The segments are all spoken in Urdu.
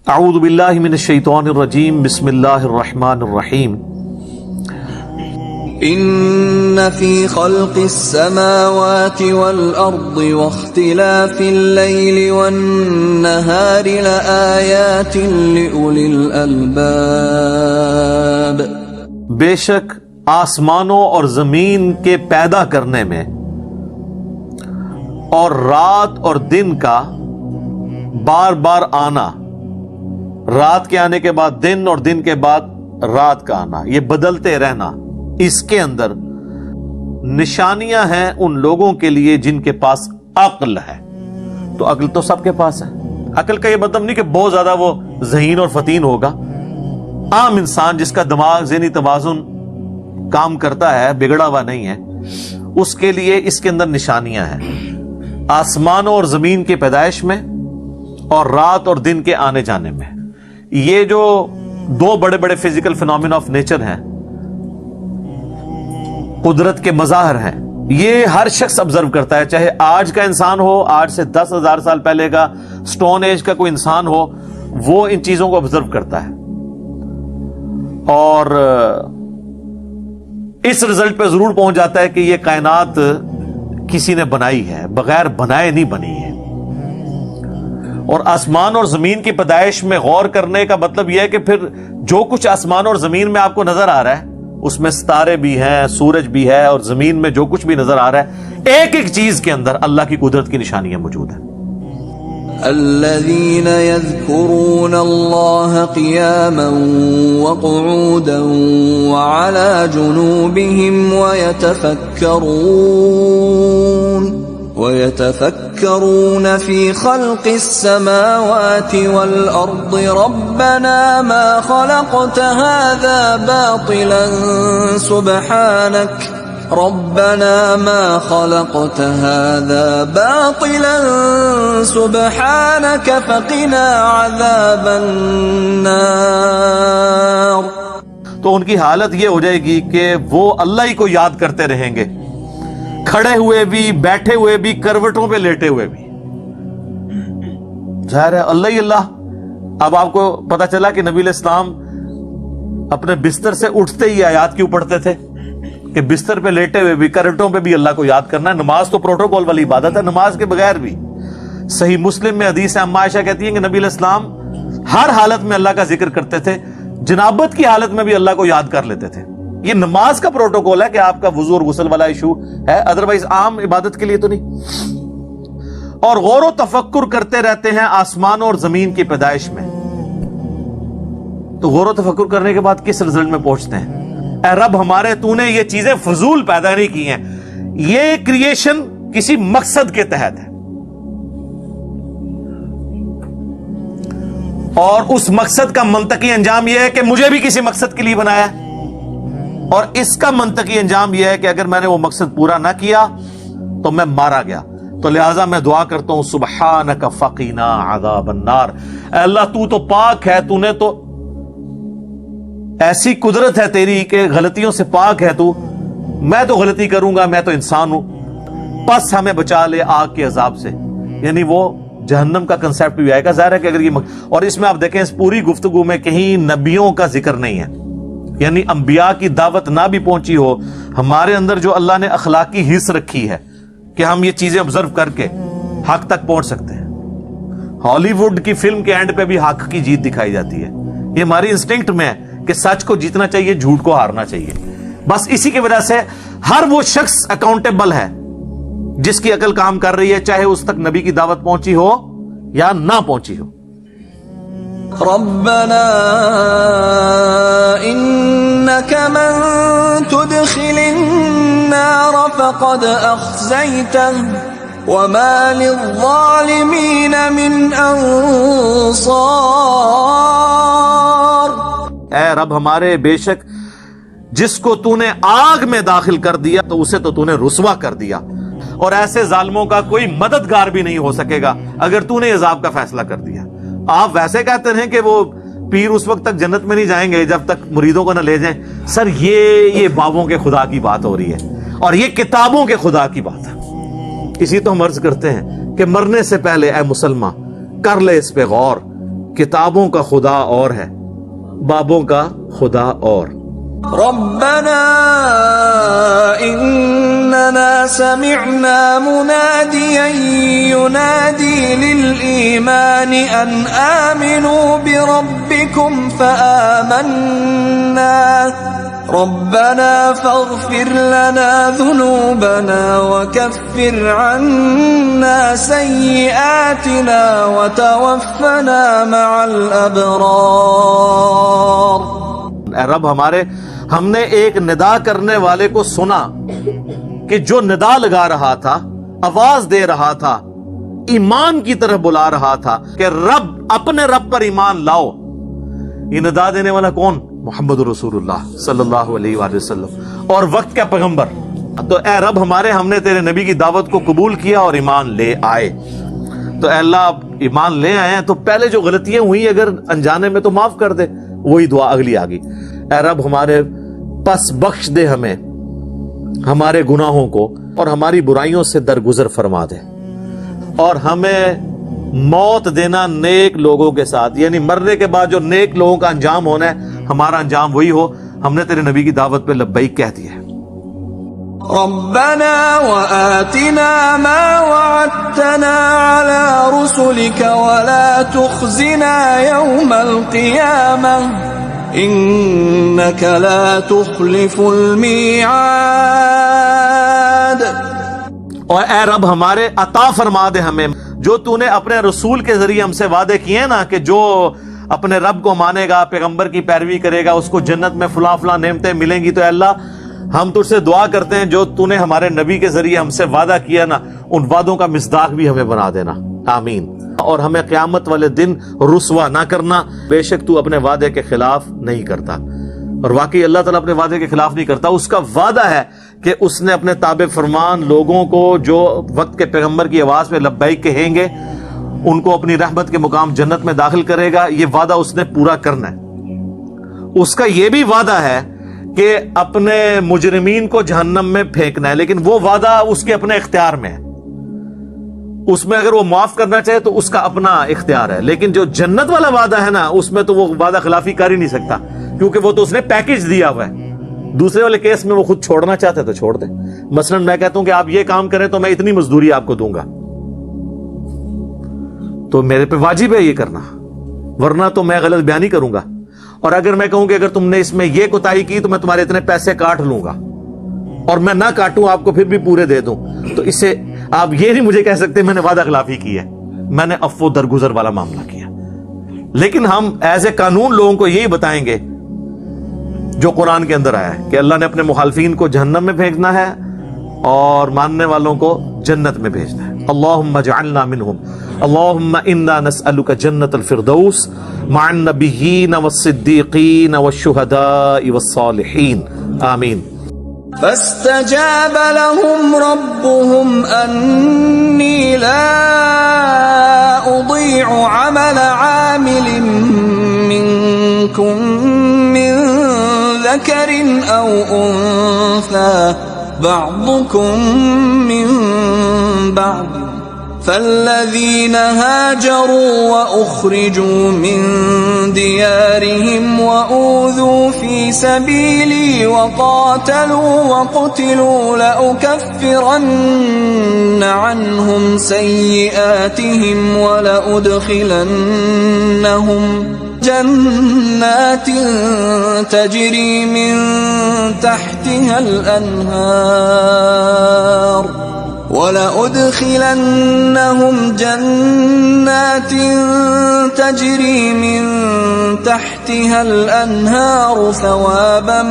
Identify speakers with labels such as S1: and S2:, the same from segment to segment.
S1: اعوذ باللہ من الشیطان الرجیم بسم اللہ الرحمن الرحیم
S2: ان فی خلق السماوات والارض واختلاف اللیل والنہار لآیات لأولی الالباب،
S1: بے شک آسمانوں اور زمین کے پیدا کرنے میں اور رات اور دن کا بار بار آنا، رات کے آنے کے بعد دن اور دن کے بعد رات کا آنا، یہ بدلتے رہنا، اس کے اندر نشانیاں ہیں ان لوگوں کے لیے جن کے پاس عقل ہے۔ تو عقل تو سب کے پاس ہے۔ عقل کا یہ مطلب نہیں کہ بہت زیادہ وہ ذہین اور فتین ہوگا۔ عام انسان جس کا دماغ ذہنی توازن کام کرتا ہے، بگڑا ہوا نہیں ہے، اس کے لیے اس کے اندر نشانیاں ہیں، آسمانوں اور زمین کی پیدائش میں اور رات اور دن کے آنے جانے میں۔ یہ جو دو بڑے بڑے فزیکل فینومینا آف نیچر ہیں، قدرت کے مظاہر ہیں، یہ ہر شخص آبزرو کرتا ہے، چاہے آج کا انسان ہو، آج سے 10,000 سال پہلے کا سٹون ایج کا کوئی انسان ہو، وہ ان چیزوں کو آبزرو کرتا ہے اور اس رزلٹ پہ ضرور پہنچ جاتا ہے کہ یہ کائنات کسی نے بنائی ہے، بغیر بنائے نہیں بنی ہے۔ اور آسمان اور زمین کی پیدائش میں غور کرنے کا مطلب یہ ہے کہ پھر جو کچھ آسمان اور زمین میں آپ کو نظر آ رہا ہے، اس میں ستارے بھی ہیں، سورج بھی ہے، اور زمین میں جو کچھ بھی نظر آ رہا ہے، ایک ایک چیز کے اندر اللہ کی قدرت کی نشانیاں موجود ہیں۔
S2: الذين يذكرون الله قياما وقعودا وعلى جنوبهم ويتفكرون في خلق السماوات والأرض ربنا ما خلقت هذا باطلا سبحانك ربنا ما خلقت هذا باطلا سبحانك فقنا عذاب النار۔
S1: تو ان کی حالت یہ ہو جائے گی کہ وہ اللہ ہی کو یاد کرتے رہیں گے، کھڑے ہوئے بھی، بیٹھے ہوئے بھی، کروٹوں پہ لیٹے ہوئے بھی۔ ظاہر ہے اللہ ہی اللہ۔ اب آپ کو پتا چلا کہ نبی علیہ السلام اپنے بستر سے اٹھتے ہی آیات کیوں پڑھتے تھے کہ بستر پہ لیٹے ہوئے بھی، کروٹوں پہ بھی اللہ کو یاد کرنا ہے۔ نماز تو پروٹوکول والی عبادت ہے، نماز کے بغیر بھی۔ صحیح مسلم میں حدیث ہے، اما عائشہ کہتی ہیں کہ نبی علیہ السلام ہر حالت میں اللہ کا ذکر کرتے تھے، جنابت کی حالت میں بھی اللہ کو یاد کر لیتے تھے۔ یہ نماز کا پروٹوکول ہے کہ آپ کا وضو اور غسل والا ایشو ہے، ادروائز عام عبادت کے لیے تو نہیں۔ اور غور و تفکر کرتے رہتے ہیں آسمانوں اور زمین کی پیدائش میں۔ تو غور و تفکر کرنے کے بعد کس رزلٹ میں پہنچتے ہیں؟ اے رب ہمارے، تو نے یہ چیزیں فضول پیدا نہیں کی ہیں، یہ کریشن کسی مقصد کے تحت ہے، اور اس مقصد کا منطقی انجام یہ ہے کہ مجھے بھی کسی مقصد کے لیے بنایا ہے، اور اس کا منطقی انجام یہ ہے کہ اگر میں نے وہ مقصد پورا نہ کیا تو میں مارا گیا۔ تو لہٰذا میں دعا کرتا ہوں سبحانک فقینا عذاب النار، اے اللہ تو پاک ہے، تو نے تو ایسی قدرت ہے تیری کہ غلطیوں سے پاک ہے تو، میں تو غلطی کروں گا، میں تو انسان ہوں، پس ہمیں بچا لے آگ کے عذاب سے۔ یعنی وہ جہنم کا کنسیپٹ بھی آئے گا، ظاہر ہے کہ اگر یہ اور اس میں آپ دیکھیں اس پوری گفتگو میں کہیں نبیوں کا ذکر نہیں ہے، یعنی انبیاء کی دعوت نہ بھی پہنچی ہو، ہمارے اندر جو اللہ نے اخلاقی حص رکھی ہے کہ ہم یہ چیزیں آبزرو کر کے حق تک پہنچ سکتے ہیں۔ ہالی ووڈ کی فلم کے اینڈ پہ بھی حق کی جیت دکھائی جاتی ہے۔ یہ ہماری انسٹنکٹ میں ہے کہ سچ کو جیتنا چاہیے، جھوٹ کو ہارنا چاہیے۔ بس اسی کی وجہ سے ہر وہ شخص اکاؤنٹیبل ہے جس کی عقل کام کر رہی ہے، چاہے اس تک نبی کی دعوت پہنچی ہو یا نہ پہنچی ہو۔
S2: ربنا انك من تدخل النار فقد اخزيته وما للظالمين من انصار۔
S1: اے رب ہمارے، بے شک جس کو تو نے آگ میں داخل کر دیا تو اسے تو نے رسوا کر دیا، اور ایسے ظالموں کا کوئی مددگار بھی نہیں ہو سکے گا اگر تو نے عذاب کا فیصلہ کر دیا۔ آپ ویسے کہتے ہیں کہ وہ پیر اس وقت تک جنت میں نہیں جائیں گے جب تک مریدوں کو نہ لے جائیں۔ سر یہ بابوں کے خدا کی بات ہو رہی ہے، اور یہ کتابوں کے خدا کی بات ہے۔ اسی تو ہم عرض کرتے ہیں کہ مرنے سے پہلے اے مسلمان کر لے اس پہ غور کتابوں کا خدا اور ہے، بابوں کا خدا اور۔
S2: ربنا إننا سمعنا مناديا ينادي للإيمان أن آمنوا بربكم فآمنا ربنا فاغفر لنا ذنوبنا وكفر عنا سيئاتنا وتوفنا مع الأبرار۔
S1: اے رب ہمارے، ہم نے ایک ندا کرنے والے کو سنا کہ جو ندا لگا رہا تھا، آواز دے رہا تھا، ایمان کی طرف بلا رہا تھا کہ رب، اپنے رب پر ایمان لاؤ۔ یہ ندا دینے والا کون؟ محمد رسول اللہ صلی اللہ علیہ وآلہ وسلم، اور وقت کا پیغمبر۔ تو اے رب ہمارے، ہم نے تیرے نبی کی دعوت کو قبول کیا اور ایمان لے آئے۔ تو اے اللہ، آپ ایمان لے آئے ہیں تو پہلے جو غلطیاں ہوئی اگر انجانے میں تو معاف کر دے۔ وہی دعا اگلی آگی، اے رب ہمارے پس بخش دے ہمیں ہمارے گناہوں کو اور ہماری برائیوں سے درگزر فرما دے، اور ہمیں موت دینا نیک لوگوں کے ساتھ، یعنی مرنے کے بعد جو نیک لوگوں کا انجام ہونا ہے ہمارا انجام وہی ہو۔ ہم نے تیرے نبی کی دعوت پہ لبیک کہہ دیا ہے۔
S2: ربنا وآتنا ما وعدتنا على رسلك ولا تخزنا يوم القيامة إنك لا تخلف الميعاد۔
S1: اور اے رب ہمارے، عطا فرما دے ہمیں جو تو نے اپنے رسول کے ذریعے ہم سے وعدے کیے نا، کہ جو اپنے رب کو مانے گا، پیغمبر کی پیروی کرے گا، اس کو جنت میں فلاں فلاں نعمتیں ملیں گی۔ تو اے اللہ، ہم تجھ سے دعا کرتے ہیں جو تو نے ہمارے نبی کے ذریعے ہم سے وعدہ کیا نا، ان وعدوں کا مصداق بھی ہمیں بنا دینا، آمین۔ اور ہمیں قیامت والے دن رسوا نہ کرنا، بے شک تو اپنے وعدے کے خلاف نہیں کرتا، اور واقعی اللہ تعالیٰ اپنے وعدے کے خلاف نہیں کرتا۔ اس کا وعدہ ہے کہ اس نے اپنے تابع فرمان لوگوں کو جو وقت کے پیغمبر کی آواز میں لبیک کہیں گے، ان کو اپنی رحمت کے مقام جنت میں داخل کرے گا۔ یہ وعدہ اس نے پورا کرنا ہے۔ اس کا یہ بھی وعدہ ہے کہ اپنے مجرمین کو جہنم میں پھینکنا ہے، لیکن وہ وعدہ اس کے اپنے اختیار میں ہے۔ اس میں اگر وہ معاف کرنا چاہے تو اس کا اپنا اختیار ہے، لیکن جو جنت والا وعدہ ہے نا، اس میں تو وہ وعدہ خلافی کر ہی نہیں سکتا، کیونکہ وہ تو اس نے پیکج دیا ہوا ہے۔ دوسرے والے کیس میں وہ خود چھوڑنا چاہتے تو چھوڑ دیں۔ مثلا میں کہتا ہوں کہ آپ یہ کام کریں تو میں اتنی مزدوری آپ کو دوں گا، تو میرے پہ واجب ہے یہ کرنا، ورنہ تو میں غلط بیانی کروں گا۔ اور اگر میں کہوں کہ اگر تم نے اس میں یہ کوتاہی کی تو میں تمہارے اتنے پیسے کاٹ لوں گا، اور میں نہ کاٹوں آپ کو پھر بھی پورے دے دوں، تو اس سے آپ یہ نہیں مجھے کہہ سکتے میں نے وعدہ خلافی کی ہے، میں نے عفو درگزر والا معاملہ کیا۔ لیکن ہم ایز اے قانون لوگوں کو یہی بتائیں گے جو قرآن کے اندر آیا ہے کہ اللہ نے اپنے مخالفین کو جہنم میں بھیجنا ہے اور ماننے والوں کو جنت میں بھیجنا ہے۔ اللہم اجعلنا منہم، اللہم انا نسألک جنت الفردوس مع النبیین والصدیقین والشہداء والصالحین، آمین۔
S2: فاستجاب لهم ربهم أني لا أضيع عمل عامل منكم من ذكر أو أنثى بعضكم من بعض، فالذين هاجروا وأخرجوا من ديارهم وأوذوا في سبيلي وقاتلوا وقتلوا لأكفرن عنهم سيئاتهم ولأدخلنهم جنات تجري من تحتها الأنهار ولأدخلنهم جنات تجري من تحتها الأنهار ثوابا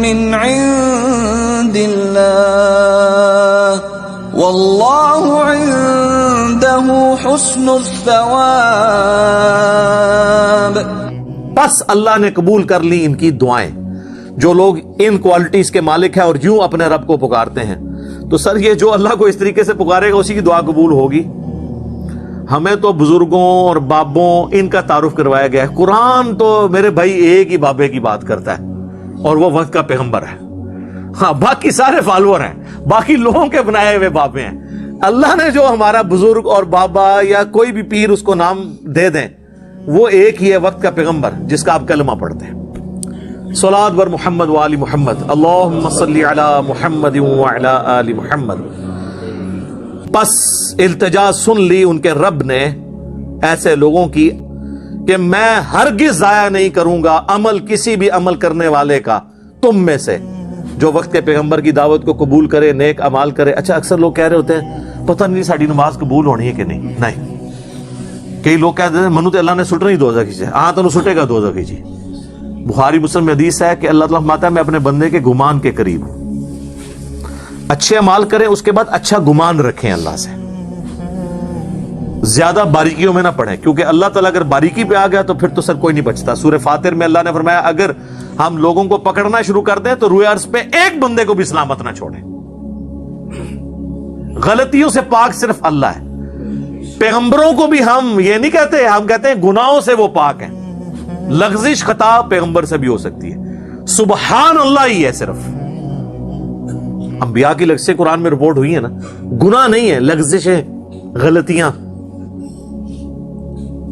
S2: من عند الله والله عنده حسن الثواب۔
S1: بس اللہ نے قبول کر لی ان کی دعائیں، جو لوگ ان کوالٹیز کے مالک ہیں اور یوں اپنے رب کو پکارتے ہیں۔ تو سر یہ جو اللہ کو اس طریقے سے پکارے گا اسی کی دعا قبول ہوگی۔ ہمیں تو بزرگوں اور بابوں ان کا تعارف کروایا گیا ہے۔ قرآن تو میرے بھائی ایک ہی بابے کی بات کرتا ہے اور وہ وقت کا پیغمبر ہے۔ ہاں باقی سارے فالوور ہیں، باقی لوگوں کے بنائے ہوئے بابے ہیں۔ اللہ نے جو ہمارا بزرگ اور بابا یا کوئی بھی پیر اس کو نام دے دیں، وہ ایک ہی ہے وقت کا پیغمبر جس کا آپ کلمہ پڑھتے ہیں. صلوات بر محمد و آل محمد، اللہم صلی علی محمد و علی آل محمد. پس التجا سن لی ان کے رب نے ایسے لوگوں کی کہ میں ہرگز ضائع نہیں کروں گا عمل کسی بھی عمل کرنے والے کا تم میں سے جو وقت کے پیغمبر کی دعوت کو قبول کرے، نیک اعمال کرے. اچھا اکثر لوگ کہہ رہے ہوتے ہیں پتہ نہیں ساری نماز قبول ہونی ہے کہ نہیں. کئی لوگ کہتے ہیں منو تے اللہ نے سٹنا ہی دوزخ سے، ہاں تو سٹے گا دوزخ جی. بخاری مسلم میں حدیث ہے کہ اللہ تعالیٰ فرماتا ہے میں اپنے بندے کے گمان کے قریب ہوں. اچھے اعمال کریں، اس کے بعد اچھا گمان رکھیں اللہ سے، زیادہ باریکیوں میں نہ پڑھیں، کیونکہ اللہ تعالیٰ اگر باریکی پہ آ گیا تو پھر تو سر کوئی نہیں بچتا. سورہ فاطر میں اللہ نے فرمایا اگر ہم لوگوں کو پکڑنا شروع کر دیں تو روئے عرض پہ ایک بندے کو بھی سلامت نہ چھوڑیں. غلطیوں سے پاک صرف اللہ ہے. پیغمبروں کو بھی ہم یہ نہیں کہتے، ہم کہتے ہیں گناہوں سے وہ پاک ہیں. لغزش خطا پیغمبر سے بھی ہو سکتی ہے، سبحان اللہ ہی ہے صرف. انبیاء کی لغزشیں قرآن میں رپورٹ ہوئی ہیں نا، گناہ نہیں ہے، لغزشیں، غلطیاں.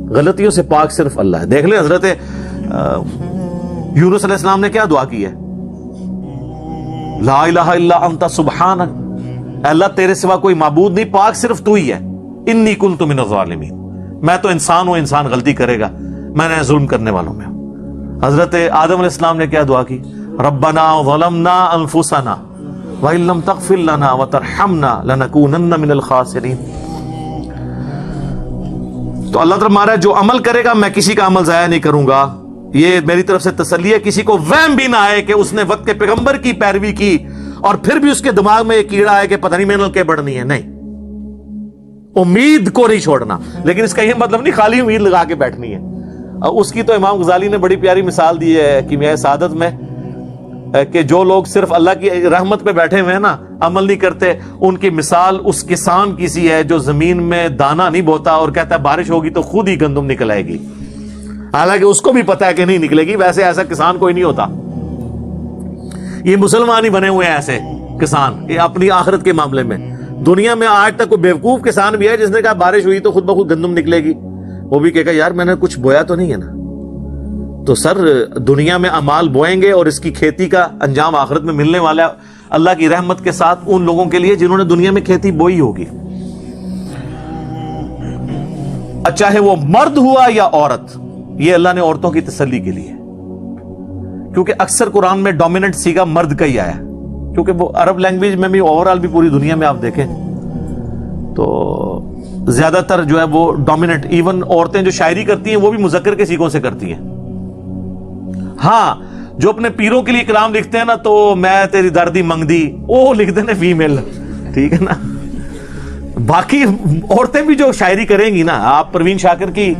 S1: غلطیوں سے پاک صرف اللہ ہے. دیکھ لیں حضرت یونس علیہ السلام نے کیا دعا کی ہے، لا الہ الا انت سبحانک، اللہ تیرے سوا کوئی معبود نہیں، پاک صرف تو ہی ہے. انی کنت من الظالمین، میں تو انسان ہوں، انسان غلطی کرے گا، میں نے ظلم کرنے والوں میں ہوں. حضرت آدم علیہ السلام نے کیا دعا کی، ربنا ظلمنا انفسنا وَإِن لَّمْ تَغْفِرْ لَنَا وَتَرْحَمْنَا لَنَكُونَنَّ مِنَ الْخَاسِرِينَ. تو اللہ تعالیٰ ہمارا جو عمل کرے گا میں کسی کا عمل ضائع نہیں کروں گا. یہ میری طرف سے تسلی ہے، کسی کو وہم بھی نہ آئے کہ اس نے وقت کے پیغمبر کی پیروی کی اور پھر بھی اس کے دماغ میں یہ کیڑا ہے کہ پتہ نہیں میں نے کیا بڑھنی ہے. نہیں، امید کو نہیں چھوڑنا، لیکن اس کا یہ مطلب نہیں خالی امید لگا کے بیٹھنی ہے. اس کی تو امام غزالی نے بڑی پیاری مثال دی ہے کیمیائے سعادت میں کہ جو لوگ صرف اللہ کی رحمت پہ بیٹھے ہوئے ہیں نا، عمل نہیں کرتے، ان کی مثال اس کسان کی سی ہے جو زمین میں دانا نہیں بوتا اور کہتا ہے بارش ہوگی تو خود ہی گندم نکل آئے گی، حالانکہ اس کو بھی پتا ہے کہ نہیں نکلے گی. ویسے ایسا کسان کوئی نہیں ہوتا، یہ مسلمان ہی بنے ہوئے ہیں ایسے کسان یہ اپنی آخرت کے معاملے میں. دنیا میں آج تک کوئی بیوقوف کسان بھی ہے جس نے کہا بارش ہوئی تو خود بخود گندم نکلے گی، وہ بھی کہے گا یار میں نے کچھ بویا تو نہیں ہے نا. تو سر دنیا میں اعمال بوئیں گے اور اس کی کھیتی کا انجام آخرت میں ملنے والا اللہ کی رحمت کے ساتھ ان لوگوں کے لیے جنہوں نے دنیا میں کھیتی بوئی ہوگی. چاہے وہ مرد ہوا یا عورت، یہ اللہ نے عورتوں کی تسلی کے لیے، کیونکہ اکثر قرآن میں ڈومیننٹ سیگا مرد کا ہی آیا، کیونکہ وہ عرب لینگویج میں بھی اوور آل بھی پوری دنیا میں آپ دیکھیں تو زیادہ تر جو ہے وہ ڈومیننٹ. ایون عورتیں جو شاعری کرتی ہیں وہ بھی مذکر کے سیغوں سے کرتی ہیں. ہاں جو اپنے پیروں کے لیے کلام لکھتے ہیں نا تو میں تیری دردی منگ دی، وہ لکھتے ہیں فیمیل، ٹھیک ہے نا. باقی عورتیں بھی جو شاعری کریں گی نا، آپ پروین شاکر کی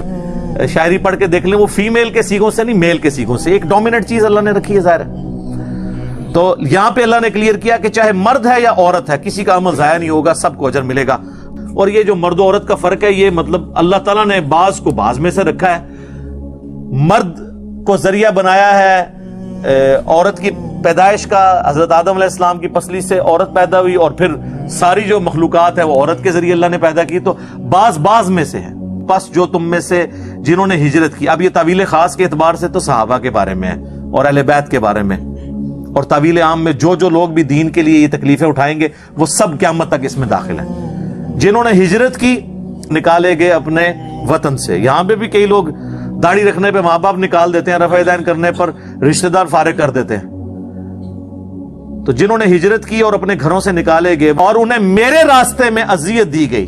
S1: شاعری پڑھ کے دیکھ لیں، وہ فیمیل کے سیغوں سے نہیں، میل کے سیغوں سے. ایک ڈومیننٹ چیز اللہ نے رکھی ہے ظاہر ہے. تو یہاں پہ اللہ نے کلیئر کیا کہ چاہے مرد ہے یا عورت ہے، کسی کا عمل ضائع نہیں ہوگا، سب کو اجر ملے گا. اور یہ جو مرد و عورت کا فرق ہے، یہ مطلب اللہ تعالیٰ نے بعض کو بعض میں سے رکھا ہے. مرد کو ذریعہ بنایا ہے عورت کی پیدائش کا، حضرت آدم علیہ السلام کی پسلی سے عورت پیدا ہوئی اور پھر ساری جو مخلوقات ہے وہ عورت کے ذریعے اللہ نے پیدا کی. تو بعض میں سے ہے. پس جو تم میں سے جنہوں نے ہجرت کی، اب یہ تعویل خاص کے اعتبار سے تو صحابہ کے بارے میں ہے اور اہل بیت کے بارے میں، اور تعویل عام میں جو لوگ بھی دین کے لیے یہ تکلیفیں اٹھائیں گے وہ سب قیامت تک اس میں داخل ہیں. جنہوں نے ہجرت کی نکالے گئے اپنے وطن سے. یہاں پہ بھی کئی لوگ داڑھی رکھنے پہ ماں باپ نکال دیتے ہیں، رفع دین کرنے پر رشتہ دار فارغ کر دیتے ہیں. تو جنہوں نے ہجرت کی اور اپنے گھروں سے نکالے گئے اور انہیں میرے راستے میں اذیت دی گئی،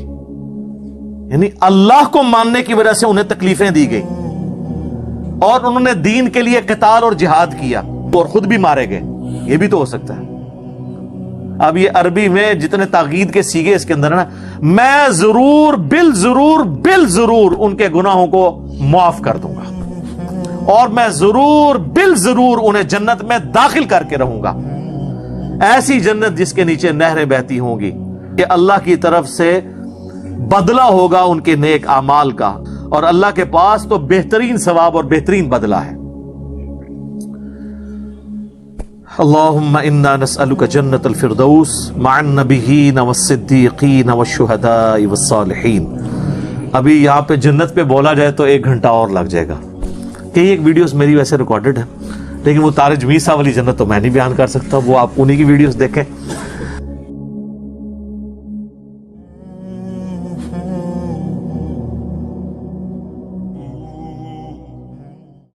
S1: یعنی اللہ کو ماننے کی وجہ سے انہیں تکلیفیں دی گئی اور انہوں نے دین کے لیے قتال اور جہاد کیا اور خود بھی مارے گئے، یہ بھی تو ہو سکتا ہے. اب یہ عربی میں جتنے تاکید کے سیگے اس کے اندر ہے نا، میں ضرور بالضرور ان کے گناہوں کو معاف کر دوں گا اور میں ضرور انہیں جنت میں داخل کر کے رہوں گا، ایسی جنت جس کے نیچے نہریں بہتی ہوں گی. کہ اللہ کی طرف سے بدلہ ہوگا ان کے نیک اعمال کا، اور اللہ کے پاس تو بہترین ثواب اور بہترین بدلہ ہے. اللہم انا نسألک جنت الفردوس مع النبیین والصدیقین والشہداء والصالحین. ابھی یہاں پہ جنت پہ بولا جائے تو 1 گھنٹہ اور لگ جائے گا. کئی ایک ویڈیوز میری ویسے ریکارڈڈ ہیں, لیکن وہ تارج میسا والی جنت تو میں نہیں بیان کر سکتا, وہ آپ انہی کی ویڈیوز دیکھیں.